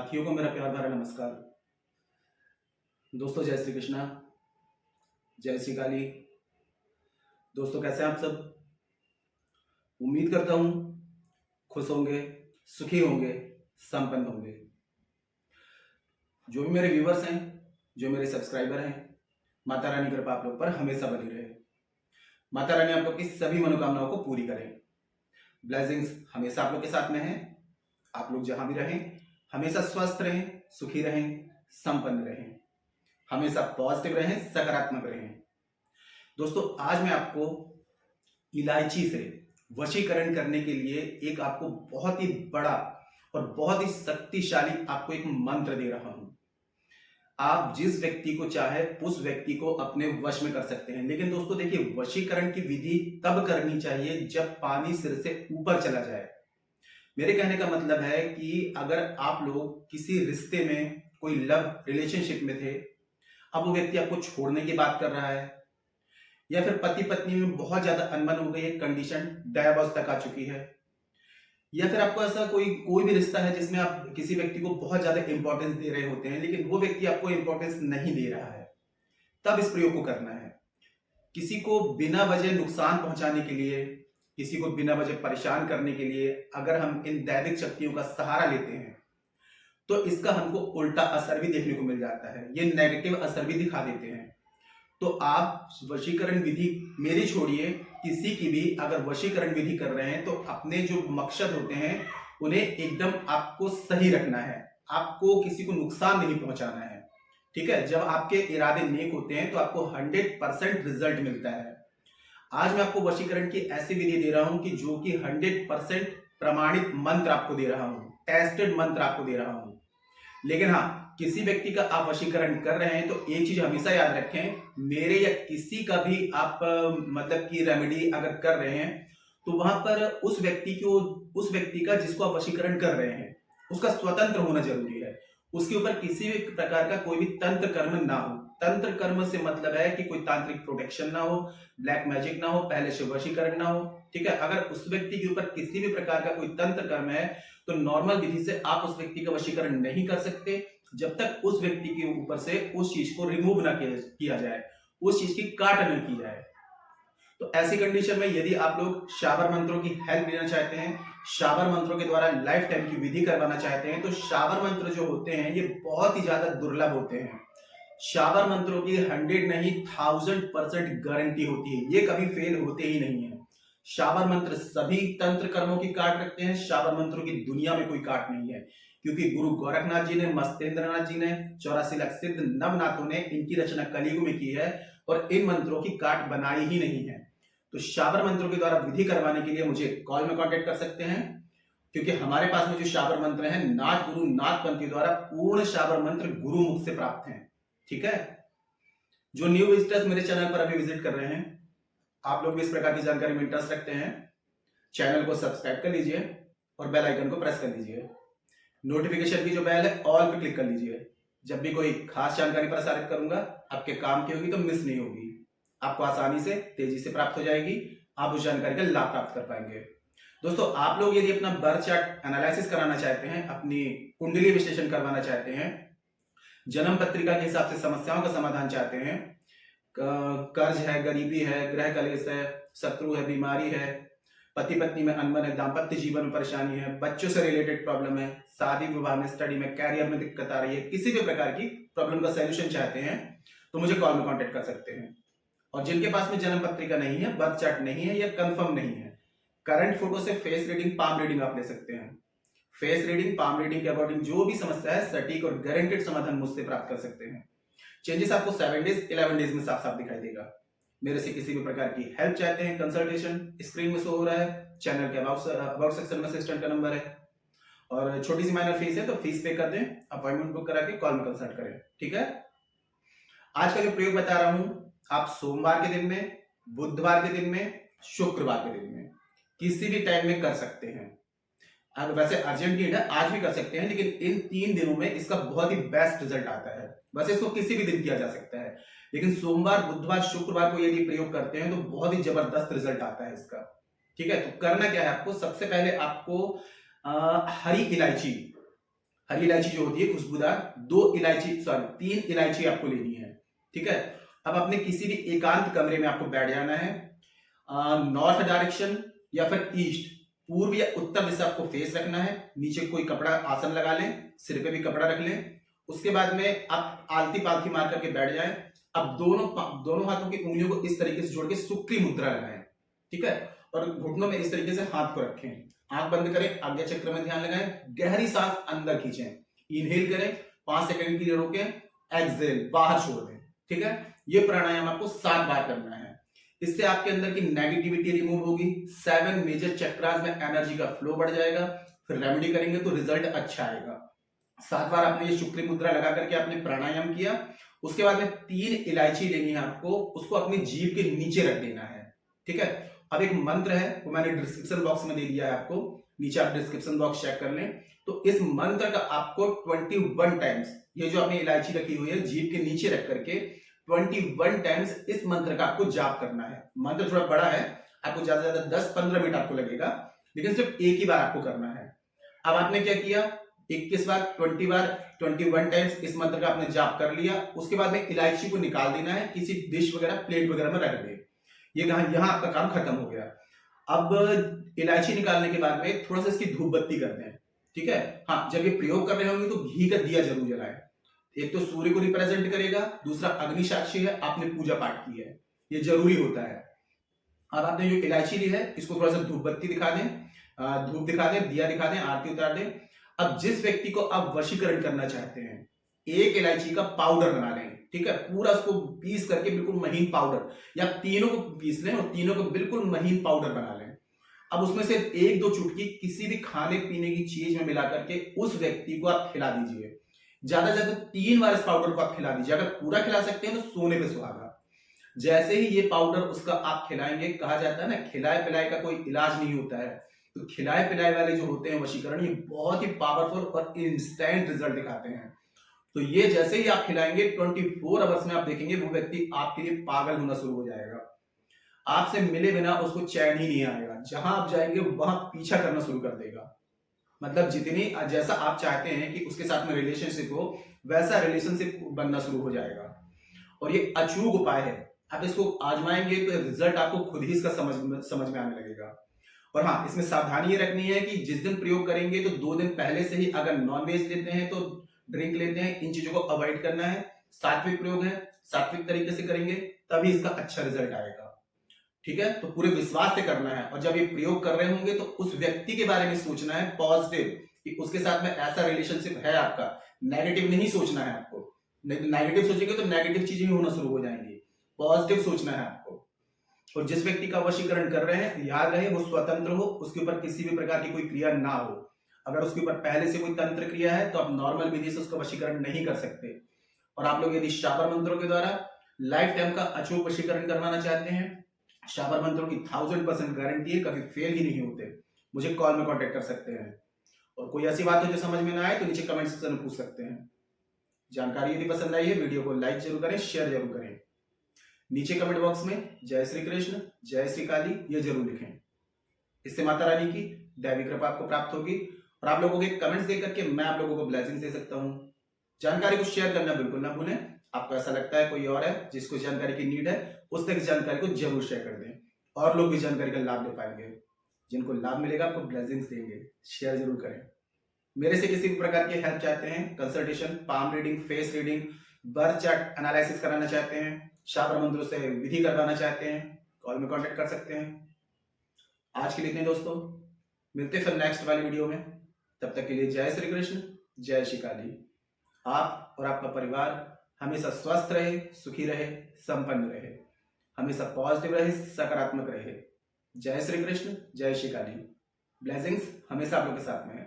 साथियों को मेरा प्यार भरा नमस्कार। दोस्तों, जय श्री कृष्णा, जय श्री काली। दोस्तों, कैसे हैं आप सब? उम्मीद करता हूं खुश होंगे, सुखी होंगे, संपन्न होंगे। जो भी मेरे व्यूवर्स हैं, जो मेरे सब्सक्राइबर हैं, माता रानी कृपा आप लोग पर हमेशा बनी रहे। माता रानी आप लोग की सभी मनोकामनाओं को पूरी करें। ब्लेसिंग्स हमेशा आप लोग के साथ में है। आप लोग जहां भी रहें हमेशा स्वस्थ रहें, सुखी रहें, संपन्न रहें, हमेशा पॉजिटिव रहें, सकारात्मक रहें। दोस्तों, आज मैं आपको इलायची से वशीकरण करने के लिए एक आपको बहुत ही बड़ा और बहुत ही शक्तिशाली आपको एक मंत्र दे रहा हूं। आप जिस व्यक्ति को चाहे उस व्यक्ति को अपने वश में कर सकते हैं। लेकिन दोस्तों देखिए, वशीकरण की विधि तब करनी चाहिए जब पानी सिर से ऊपर चला जाए। मेरे कहने का मतलब है कि अगर आप लोग किसी रिश्ते में, कोई लव रिलेशनशिप में थे, अब वो व्यक्ति आपको छोड़ने की बात कर रहा है, या फिर पति पत्नी में बहुत ज्यादा अनबन हो गई है, कंडीशन डायवोर्स तक आ चुकी है, या फिर आपको ऐसा कोई भी रिश्ता है जिसमें आप किसी व्यक्ति को बहुत ज्यादा इंपॉर्टेंस दे रहे होते हैं लेकिन वो व्यक्ति आपको इंपॉर्टेंस नहीं दे रहा है, तब इस प्रयोग को करना है। किसी को बिना वजह नुकसान पहुंचाने के लिए, किसी को बिना वजह परेशान करने के लिए अगर हम इन दैविक शक्तियों का सहारा लेते हैं तो इसका हमको उल्टा असर भी देखने को मिल जाता है। ये नेगेटिव असर भी दिखा देते हैं। तो आप वशीकरण विधि मेरी छोड़िए, किसी की भी अगर वशीकरण विधि कर रहे हैं तो अपने जो मकसद होते हैं उन्हें एकदम आपको सही रखना है। आपको किसी को नुकसान नहीं पहुंचाना है, ठीक है। जब आपके इरादे नेक होते हैं तो आपको 100% रिजल्ट मिलता है। आज मैं आपको वशीकरण की ऐसी विधि दे रहा हूं कि जो कि 100% प्रमाणित मंत्र आपको दे रहा हूं, टेस्टेड मंत्र आपको दे रहा हूं। लेकिन हाँ, किसी व्यक्ति का आप वशीकरण कर रहे हैं तो एक चीज हमेशा याद रखें, मेरे या किसी का भी आप मतलब की रेमेडी अगर कर रहे हैं तो वहां पर उस व्यक्ति का जिसको आप वशीकरण कर रहे हैं उसका स्वतंत्र होना जरूरी है। उसके ऊपर किसी भी प्रकार का कोई भी तंत्र कर्म ना हो। तंत्र कर्म से मतलब है कि कोई तांत्रिक प्रोटेक्शन ना हो, ब्लैक मैजिक ना हो, पहले से वशीकरण ना हो, ठीक है। अगर उस व्यक्ति के ऊपर किसी भी प्रकार का कोई तंत्र कर्म है तो नॉर्मल विधि से आप उस व्यक्ति का वशीकरण नहीं कर सकते जब तक उस व्यक्ति के ऊपर से उस चीज को रिमूव ना किया जाए, उस चीज की काट न की जाए। तो ऐसी कंडीशन में यदि आप लोग शाबर मंत्रों की हेल्प लेना चाहते हैं, शाबर मंत्रों के द्वारा लाइफ टाइम की विधि करवाना चाहते हैं, तो शाबर मंत्र जो होते हैं ये बहुत ही ज्यादा दुर्लभ होते हैं। शाबर मंत्रों की 100 नहीं 1000% गारंटी होती है, ये कभी फेल होते ही नहीं है। शाबर मंत्र सभी तंत्र कर्मों की काट रखते हैं। शाबर मंत्रों की दुनिया में कोई काट नहीं है, क्योंकि गुरु गोरखनाथ जी ने, मस्तेंद्रनाथ जी ने, 84 लाख सिद्ध नवनाथों ने इनकी रचना कलयुग में की है और इन मंत्रों की काट बनाई ही नहीं है। तो शाबर मंत्रों के द्वारा विधि करवाने के लिए मुझे कॉल में कांटेक्ट कर सकते हैं, क्योंकि हमारे पास में जो शाबर मंत्र हैं नाथ गुरु नाथ पंथी द्वारा पूर्ण शाबर मंत्र गुरु मुख से प्राप्त हैं, ठीक है। जो न्यू विजिटर्स मेरे चैनल पर अभी विजिट कर रहे हैं, आप लोग भी इस प्रकार की जानकारी में इंटरेस्ट रखते हैं, चैनल को सब्सक्राइब कर लीजिए और बेल आइकन को प्रेस कर लीजिए। नोटिफिकेशन की जो बेल है ऑल पे क्लिक कर लीजिए। जब भी कोई खास जानकारी प्रसारित करूंगा आपके काम की होगी तो मिस नहीं होगी, आपको आसानी से तेजी से प्राप्त हो जाएगी, आप उस जानकारी का लाभ प्राप्त कर पाएंगे। दोस्तों, आप लोग यदि अपना बर्थ चार्ट एनालिसिस कराना चाहते हैं, अपनी कुंडली विश्लेषण करवाना चाहते हैं, जन्म पत्रिका के हिसाब से समस्याओं का समाधान चाहते हैं, कर्ज है, गरीबी है, ग्रह कलेश है, शत्रु है, बीमारी है, पति पत्नी में अनबन है, दाम्पत्य जीवन में परेशानी है, बच्चों से रिलेटेड प्रॉब्लम है, शादी विवाह में, स्टडी में, कैरियर में दिक्कत आ रही है, किसी भी प्रकार की प्रॉब्लम का सॉल्यूशन चाहते हैं तो मुझे कॉल में कांटेक्ट कर सकते हैं। और जिनके पास में जन्म पत्रिका नहीं है, बर्थ चार्ट नहीं है या कंफर्म नहीं है, करंट फोटो से फेस रीडिंग, पाम रीडिंग आप ले सकते हैं। फेस रीडिंग, पाम रीडिंग के अकॉर्डिंग जो भी समस्या है सटीक और गारंटेड समाधान मुझसे प्राप्त कर सकते हैं। चेंजेस आपको 7 डेज 11 डेज में साफ साफ दिखाई देगा। मेरे से किसी भी प्रकार की हेल्प चाहते हैं, कंसल्टेशन स्क्रीन में शो हो रहा है, चैनल के अबाउट सेक्शन में असिस्टेंट का नंबर है और छोटी सी माइनर फीस है, तो फीस पे कर दें, अपॉइंटमेंट बुक करा के कॉल में कंसल्ट करें, ठीक है। आज का जो प्रयोग बता रहा हूं आप सोमवार के दिन में, बुधवार के दिन में, शुक्रवार के दिन में किसी भी टाइम में कर सकते हैं। अगर वैसे अर्जेंट नीड है आज भी कर सकते हैं, लेकिन इन 3 दिनों में इसका बहुत ही बेस्ट रिजल्ट आता है। वैसे इसको किसी भी दिन किया जा सकता है, लेकिन सोमवार, बुधवार, शुक्रवार को यदि प्रयोग करते हैं तो बहुत ही जबरदस्त रिजल्ट आता है इसका, ठीक है। तो करना क्या है आपको, सबसे पहले आपको हरी हरी इलायची जो होती है खुशबूदार, 3 इलायची आपको लेनी है। ठीक है, अब अपने किसी भी एकांत कमरे में आपको बैठ जाना है। नॉर्थ डायरेक्शन या फिर ईस्ट, पूर्व या उत्तर दिशा आपको फेस रखना है। नीचे कोई कपड़ा आसन लगा लें, सिर पे भी कपड़ा रख लें। उसके बाद में आप आलती पालती मार करके बैठ जाएं। अब दोनों हाथों की उंगलियों को इस तरीके से जोड़ के सुक्री मुद्रा लगाएं। ठीक है, और घुटनों में इस तरीके से हाथ को रखें। आंख बंद करें, आज्ञा चक्र में ध्यान लगाएं, गहरी सांस अंदर खींचें, इनहेल करें, 5 सेकंड के लिए रोकें, एक्सहेल बाहर छोड़ दें। ठीक है, ये प्राणायाम आपको 7 बार करना है। इससे आपके अंदर की नेगेटिविटी रिमूव होगी, 7 मेजर चक्रास में एनर्जी का फ्लो बढ़ जाएगा। फिर रेमेडी करेंगे तो रिजल्ट अच्छा आएगा। 7 बार आपने ये शुक्र मुद्रा लगा करके आपने प्राणायाम किया। उसके बाद में 3 इलायची लेनी है आपको, उसको अपनी जीभ के नीचे रख देना है। ठीक है, अब एक मंत्र है वो मैंने डिस्क्रिप्शन बॉक्स में दे दिया है आपको, नीचे आप डिस्क्रिप्शन बॉक्स चेक कर लें। तो इस मंत्र का आपको 21 टाइम्स, ये जो आपने इलायची रखी हुई है जीभ के नीचे रख करके 21 टाइम्स इस मंत्र का आपको जाप करना है। मंत्र थोड़ा बड़ा है, आपको ज्यादा से ज्यादा 10-15 मिनट आपको लगेगा, लेकिन सिर्फ एक ही बार आपको करना है। अब आपने क्या किया, 21 बार 21 टाइम्स इस मंत्र का आपने जाप कर लिया। उसके बाद में इलायची को निकाल देना है, किसी डिश वगैरह प्लेट वगैरह में रख दे। ये यहाँ आपका काम खत्म हो गया। अब इलायची निकालने के बाद में थोड़ा सा इसकी धूप बत्ती कर दें। ठीक है, हाँ, जब ये प्रयोग कर रहे होंगे तो घी का दिया जरूर जलाएं। एक तो सूर्य को रिप्रेजेंट करेगा, दूसरा अग्नि साक्षी है, आपने पूजा पाठ की है, ये जरूरी होता है। अब आपने जो इलायची ली है इसको थोड़ा सा धूप बत्ती दिखा दें, धूप दिखा दें, दिया दिखा दें, आरती उतार दें। अब जिस व्यक्ति को आप वशीकरण करना चाहते हैं, 1 इलायची का पाउडर बना लें। ठीक है, पूरा उसको पीस करके बिल्कुल महीन पाउडर, या तीनों को पीस लें और तीनों को बिल्कुल महीन पाउडर बना लें। अब उसमें से 1-2 चुटकी किसी भी खाने पीने की चीज में मिला करके उस व्यक्ति को आप खिला दीजिए। ज्यादा ज्यादा 3 बार इस पाउडर को आप खिला दीजिए। अगर पूरा खिला सकते हैं तो सोने पे सुहागा। जैसे ही ये पाउडर उसका आप खिलाएंगे, कहा जाता है ना खिलाए पिलाए का कोई इलाज नहीं होता है, तो खिलाए पिलाए वाले जो होते हैं वशीकरण, ये बहुत ही पावरफुल और इंस्टेंट रिजल्ट दिखाते हैं। तो ये जैसे ही आप खिलाएंगे 24 आवर्स में आप देखेंगे वो व्यक्ति आपके लिए पागल होना शुरू हो जाएगा। आपसे मिले बिना उसको चैन ही नहीं आएगा, जहां आप जाएंगे वहां पीछा करना शुरू कर देगा। मतलब जैसा आप चाहते हैं कि उसके साथ में रिलेशनशिप हो, वैसा रिलेशनशिप बनना शुरू हो जाएगा। और ये अचूक उपाय है, आप इसको आजमाएंगे तो रिजल्ट आपको खुद ही इसका समझ में आने लगेगा। और हाँ, इसमें सावधानी ये रखनी है कि जिस दिन प्रयोग करेंगे तो 2 दिन पहले से ही अगर नॉनवेज लेते हैं तो ड्रिंक लेते हैं, इन चीजों को अवॉइड करना है। सात्विक प्रयोग है, सात्विक तरीके से करेंगे तभी इसका अच्छा रिजल्ट आएगा। ठीक है, तो पूरे विश्वास से करना है। और जब ये प्रयोग कर रहे होंगे तो उस व्यक्ति के बारे में सोचना है पॉजिटिव, कि उसके साथ में ऐसा रिलेशनशिप है आपका। नेगेटिव नहीं सोचना है आपको, नहीं तो नेगेटिव सोचेंगे तो नेगेटिव चीजें ही होना शुरू हो जाएंगी। पॉजिटिव सोचना है आपको। और जिस व्यक्ति का वशीकरण कर रहे हैं, याद रहे वो स्वतंत्र हो, उसके ऊपर किसी भी प्रकार की कोई क्रिया ना हो। अगर उसके ऊपर पहले से कोई तंत्र क्रिया है तो आप नॉर्मल विधि से उसका वशीकरण नहीं कर सकते। और आप लोग यदि शाबर मंत्रों के द्वारा लाइफ टाइम का अचूक वशीकरण करवाना चाहते हैं, शाबर मंत्रों की 1000% गारंटी है, कभी फेल ही नहीं होते। मुझे कॉल में कांटेक्ट कर सकते हैं। और कोई ऐसी बात हो जो समझ में ना आए तो नीचे कमेंट सेक्शन में पूछ सकते हैं। जानकारी यदि पसंद आई है, वीडियो को लाइक जरूर करें, शेयर जरूर करें। नीचे कमेंट बॉक्स में जय श्री कृष्ण, जय श्री काली ये जरूर लिखें। इससे माता रानी की दैवी कृपा आपको प्राप्त होगी। और आप लोगों के कमेंट्स देख करके मैं आप लोगों को ब्लेसिंग दे सकता हूं। जानकारी को शेयर करना बिल्कुल ना भूलें। आपको ऐसा लगता है कोई और है जिसको जानकारी की नीड है, उस तक जानकारी को जरूर शेयर कर दें, और लोग भी जानकारी का लाभ ले पाएंगे। जिनको लाभ मिलेगा आपको ब्लेसिंग्स देंगे, शेयर जरूर करें। मेरे से किसी भी प्रकार की हेल्प चाहते हैं, consultation, palm reading, face reading, birth chart analysis कराना चाहते हैं, शाबर मंत्रों से विधि करवाना चाहते हैं, कॉल में कांटेक्ट कर सकते हैं। आज के लिए इतने दोस्तों, मिलते फिर नेक्स्ट वाली वीडियो में। तब तक के लिए जय श्री कृष्ण, जय श्री काली। आप और आपका परिवार हमेशा स्वस्थ रहे, सुखी रहे, संपन्न रहे, हमेशा पॉजिटिव रहे, सकारात्मक रहे। जय श्री कृष्ण, जय श्री काली। ब्लेसिंग्स हमेशा आप लोग के साथ में है।